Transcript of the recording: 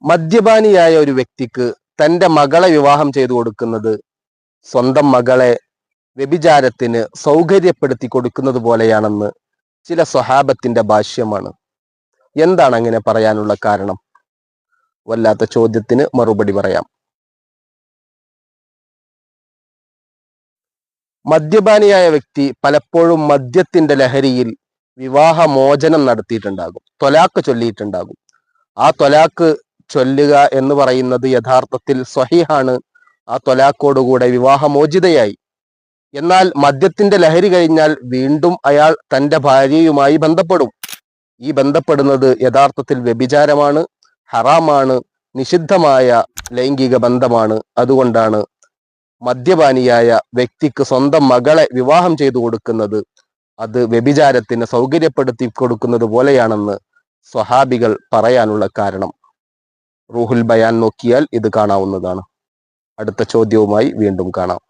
മദ്യപാനിയായ ഒരു വ്യക്തിക്ക് തന്റെ മകളെ വിവാഹം ചെയ്തു കൊടുക്കുന്നത് സ്വന്തം മകളെ വ്യഭിചാരത്തിന് സൗകര്യപ്പെടുത്തി കൊടുക്കുന്നത് പോലെയാണെന്ന് ചില സ്വഹാബത്തിന്റെ ഭാഷ്യമാണ്. എന്താണ് അങ്ങനെ പറയാനുള്ള കാരണം? വല്ലാത്ത ചോദ്യത്തിന് മറുപടി പറയാം. മദ്യപാനിയായ വ്യക്തി പലപ്പോഴും മദ്യത്തിന്റെ ലഹരിയിൽ വിവാഹമോചനം നടത്തിയിട്ടുണ്ടാകും, ത്വലാഖ് ചൊല്ലിയിട്ടുണ്ടാകും. ആ ത്വലാഖ് ചൊല്ലുക എന്ന് പറയുന്നത് യഥാർത്ഥത്തിൽ സ്വഹീഹാണ്. ആ ത്വലാഖോടുകൂടെ വിവാഹമോചിതയായി. എന്നാൽ മദ്യത്തിന്റെ ലഹരി കഴിഞ്ഞാൽ വീണ്ടും അയാൾ തന്റെ ഭാര്യയുമായി ബന്ധപ്പെടും. ഈ ബന്ധപ്പെടുന്നത് യഥാർത്ഥത്തിൽ വ്യഭിചാരമാണ്, ഹറാമാണ്, നിഷിദ്ധമായ ലൈംഗിക ബന്ധമാണ്. അതുകൊണ്ടാണ് മദ്യപാനിയായ വ്യക്തിക്ക് സ്വന്തം മകളെ വിവാഹം ചെയ്തു കൊടുക്കുന്നത് അത് വ്യഭിചാരത്തിന് സൗകര്യപ്പെടുത്തി കൊടുക്കുന്നത് പോലെയാണെന്ന് സ്വഹാബികൾ പറയാനുള്ള കാരണം. റൂഹുൽ ബയാൻ നോക്കിയാൽ ഇത് കാണാവുന്നതാണ്. അടുത്ത ചോദ്യവുമായി വീണ്ടും കാണാം.